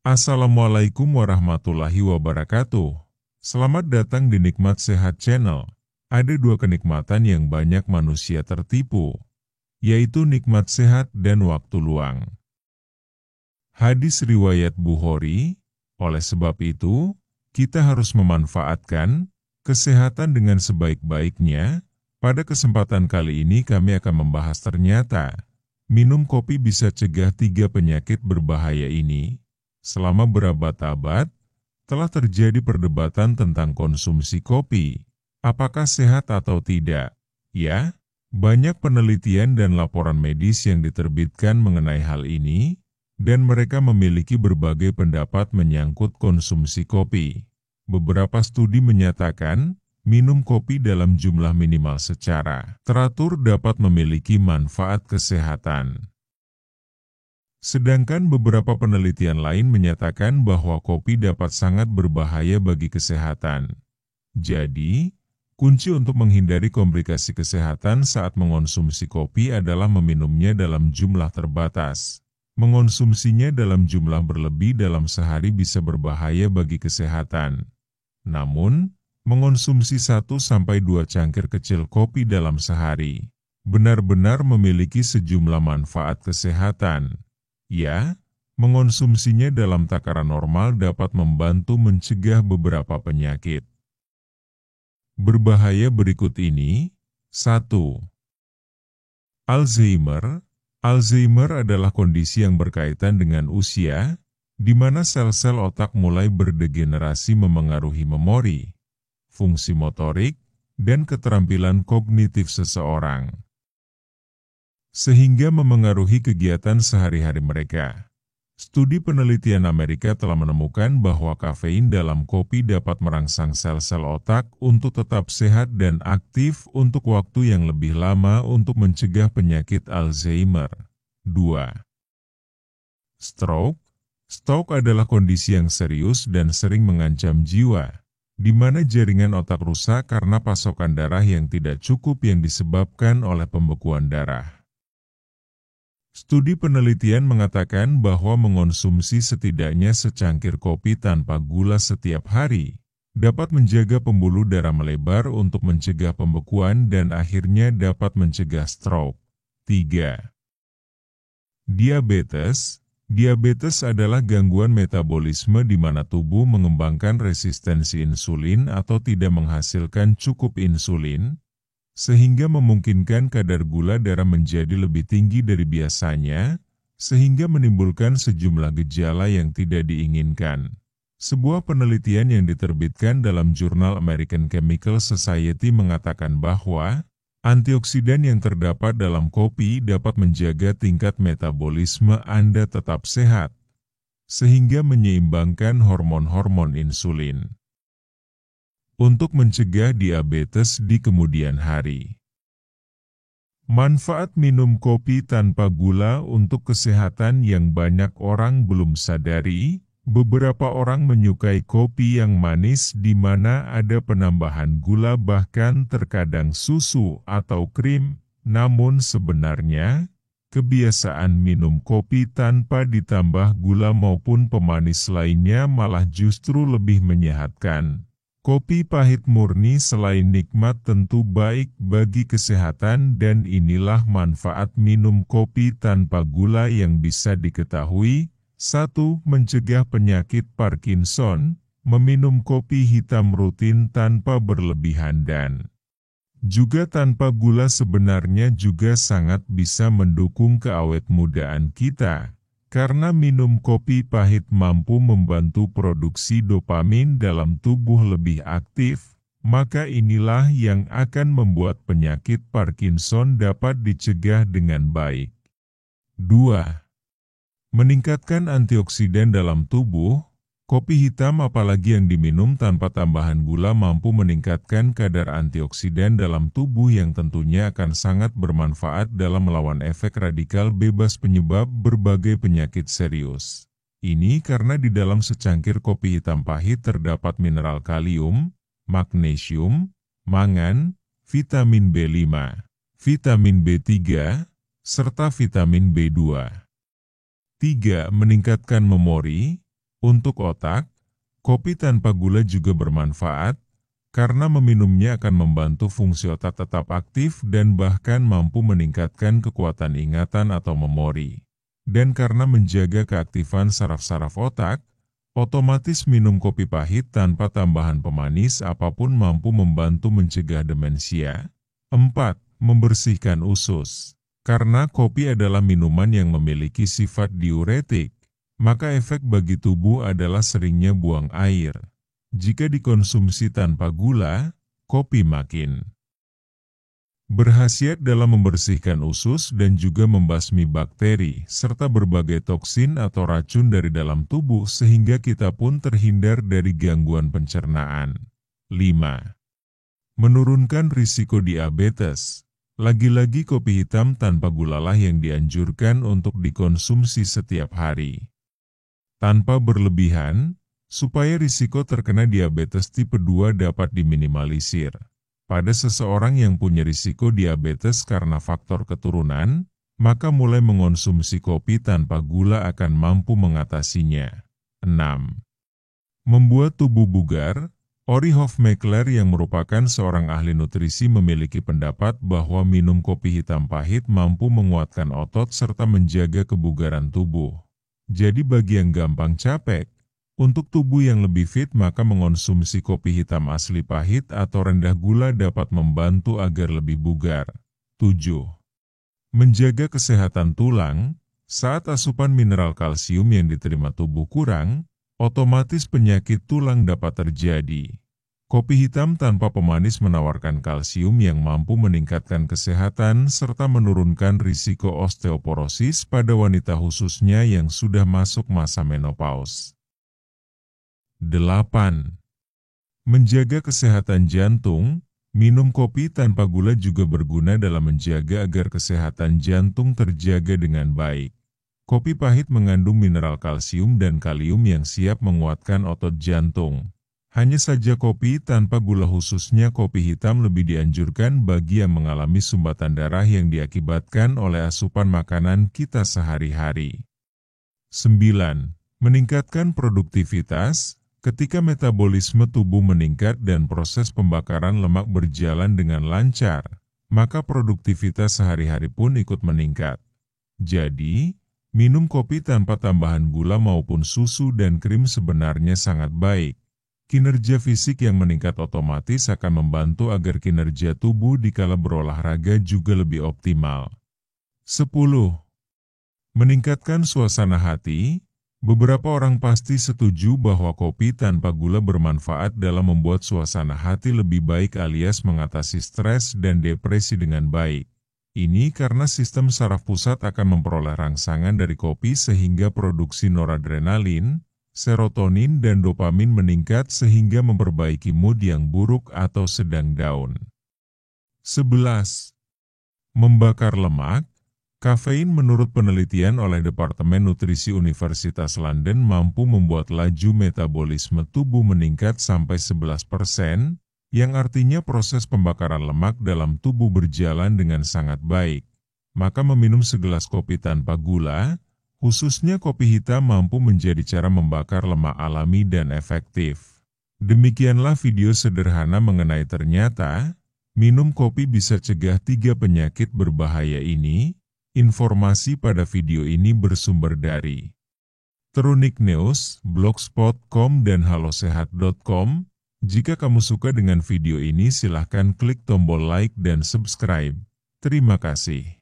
Assalamualaikum warahmatullahi wabarakatuh. Selamat datang di Nikmat Sehat Channel. Ada dua kenikmatan yang banyak manusia tertipu, yaitu nikmat sehat dan waktu luang. Hadis riwayat Bukhari, oleh sebab itu, kita harus memanfaatkan kesehatan dengan sebaik-baiknya. Pada kesempatan kali ini kami akan membahas ternyata, minum kopi bisa cegah 3 penyakit berbahaya ini. Selama berabad-abad, telah terjadi perdebatan tentang konsumsi kopi. Apakah sehat atau tidak? Ya, banyak penelitian dan laporan medis yang diterbitkan mengenai hal ini, dan mereka memiliki berbagai pendapat menyangkut konsumsi kopi. Beberapa studi menyatakan, minum kopi dalam jumlah minimal secara teratur dapat memiliki manfaat kesehatan. Sedangkan beberapa penelitian lain menyatakan bahwa kopi dapat sangat berbahaya bagi kesehatan. Jadi, kunci untuk menghindari komplikasi kesehatan saat mengonsumsi kopi adalah meminumnya dalam jumlah terbatas. Mengonsumsinya dalam jumlah berlebih dalam sehari bisa berbahaya bagi kesehatan. Namun, mengonsumsi 1-2 cangkir kecil kopi dalam sehari benar-benar memiliki sejumlah manfaat kesehatan. Ya, mengonsumsinya dalam takaran normal dapat membantu mencegah beberapa penyakit berbahaya berikut ini. 1. Alzheimer. Alzheimer adalah kondisi yang berkaitan dengan usia, di mana sel-sel otak mulai berdegenerasi memengaruhi memori, fungsi motorik, dan keterampilan kognitif seseorang, sehingga memengaruhi kegiatan sehari-hari mereka. Studi penelitian Amerika telah menemukan bahwa kafein dalam kopi dapat merangsang sel-sel otak untuk tetap sehat dan aktif untuk waktu yang lebih lama untuk mencegah penyakit Alzheimer. 2. Stroke. Stroke adalah kondisi yang serius dan sering mengancam jiwa, di mana jaringan otak rusak karena pasokan darah yang tidak cukup yang disebabkan oleh pembekuan darah. Studi penelitian mengatakan bahwa mengonsumsi setidaknya secangkir kopi tanpa gula setiap hari dapat menjaga pembuluh darah melebar untuk mencegah pembekuan dan akhirnya dapat mencegah stroke. 3. Diabetes. Diabetes adalah gangguan metabolisme di mana tubuh mengembangkan resistensi insulin atau tidak menghasilkan cukup insulin, sehingga memungkinkan kadar gula darah menjadi lebih tinggi dari biasanya, sehingga menimbulkan sejumlah gejala yang tidak diinginkan. Sebuah penelitian yang diterbitkan dalam jurnal American Chemical Society mengatakan bahwa antioksidan yang terdapat dalam kopi dapat menjaga tingkat metabolisme Anda tetap sehat, sehingga menyeimbangkan hormon-hormon insulin untuk mencegah diabetes di kemudian hari. Manfaat minum kopi tanpa gula untuk kesehatan yang banyak orang belum sadari. Beberapa orang menyukai kopi yang manis di mana ada penambahan gula bahkan terkadang susu atau krim. Namun sebenarnya, kebiasaan minum kopi tanpa ditambah gula maupun pemanis lainnya malah justru lebih menyehatkan. Kopi pahit murni selain nikmat tentu baik bagi kesehatan dan inilah manfaat minum kopi tanpa gula yang bisa diketahui. 1. Mencegah penyakit Parkinson. Meminum kopi hitam rutin tanpa berlebihan dan juga tanpa gula sebenarnya juga sangat bisa mendukung keawetmudaan kita. Karena minum kopi pahit mampu membantu produksi dopamin dalam tubuh lebih aktif, maka inilah yang akan membuat penyakit Parkinson dapat dicegah dengan baik. 2. Meningkatkan antioksidan dalam tubuh. Kopi hitam apalagi yang diminum tanpa tambahan gula mampu meningkatkan kadar antioksidan dalam tubuh yang tentunya akan sangat bermanfaat dalam melawan efek radikal bebas penyebab berbagai penyakit serius. Ini karena di dalam secangkir kopi hitam pahit terdapat mineral kalium, magnesium, mangan, vitamin B5, vitamin B3, serta vitamin B2. 3. Meningkatkan memori. Untuk otak, kopi tanpa gula juga bermanfaat, karena meminumnya akan membantu fungsi otak tetap aktif dan bahkan mampu meningkatkan kekuatan ingatan atau memori. Dan karena menjaga keaktifan saraf-saraf otak, otomatis minum kopi pahit tanpa tambahan pemanis apapun mampu membantu mencegah demensia. 4. Membersihkan usus. Karena kopi adalah minuman yang memiliki sifat diuretik, maka efek bagi tubuh adalah seringnya buang air. Jika dikonsumsi tanpa gula, kopi makin berkhasiat dalam membersihkan usus dan juga membasmi bakteri, serta berbagai toksin atau racun dari dalam tubuh sehingga kita pun terhindar dari gangguan pencernaan. 5. Menurunkan risiko diabetes. Lagi-lagi kopi hitam tanpa gula lah yang dianjurkan untuk dikonsumsi setiap hari. Tanpa berlebihan, supaya risiko terkena diabetes tipe 2 dapat diminimalisir. Pada seseorang yang punya risiko diabetes karena faktor keturunan, maka mulai mengonsumsi kopi tanpa gula akan mampu mengatasinya. 6. Membuat tubuh bugar. Ori Hofmeckler yang merupakan seorang ahli nutrisi memiliki pendapat bahwa minum kopi hitam pahit mampu menguatkan otot serta menjaga kebugaran tubuh. Jadi bagi yang gampang capek, untuk tubuh yang lebih fit maka mengonsumsi kopi hitam asli pahit atau rendah gula dapat membantu agar lebih bugar. 7. Menjaga kesehatan tulang. Saat asupan mineral kalsium yang diterima tubuh kurang, otomatis penyakit tulang dapat terjadi. Kopi hitam tanpa pemanis menawarkan kalsium yang mampu meningkatkan kesehatan serta menurunkan risiko osteoporosis pada wanita khususnya yang sudah masuk masa menopause. 8. Menjaga kesehatan jantung. Minum kopi tanpa gula juga berguna dalam menjaga agar kesehatan jantung terjaga dengan baik. Kopi pahit mengandung mineral kalsium dan kalium yang siap menguatkan otot jantung. Hanya saja kopi tanpa gula khususnya kopi hitam lebih dianjurkan bagi yang mengalami sumbatan darah yang diakibatkan oleh asupan makanan kita sehari-hari. 9. Meningkatkan produktivitas. Ketika metabolisme tubuh meningkat dan proses pembakaran lemak berjalan dengan lancar, maka produktivitas sehari-hari pun ikut meningkat. Jadi, minum kopi tanpa tambahan gula maupun susu dan krim sebenarnya sangat baik. Kinerja fisik yang meningkat otomatis akan membantu agar kinerja tubuh dikala berolahraga juga lebih optimal. 10. Meningkatkan suasana hati. Beberapa orang pasti setuju bahwa kopi tanpa gula bermanfaat dalam membuat suasana hati lebih baik alias mengatasi stres dan depresi dengan baik. Ini karena sistem saraf pusat akan memperoleh rangsangan dari kopi sehingga produksi noradrenalin, serotonin dan dopamin meningkat sehingga memperbaiki mood yang buruk atau sedang down. 11. Membakar lemak. Kafein menurut penelitian oleh Departemen Nutrisi Universitas London mampu membuat laju metabolisme tubuh meningkat sampai 11%, yang artinya proses pembakaran lemak dalam tubuh berjalan dengan sangat baik. Maka meminum segelas kopi tanpa gula, khususnya kopi hitam mampu menjadi cara membakar lemak alami dan efektif. Demikianlah video sederhana mengenai ternyata, minum kopi bisa cegah 3 penyakit berbahaya ini. Informasi pada video ini bersumber dari Trunik News, Blogspot.com dan halosehat.com. Jika kamu suka dengan video ini silahkan klik tombol like dan subscribe. Terima kasih.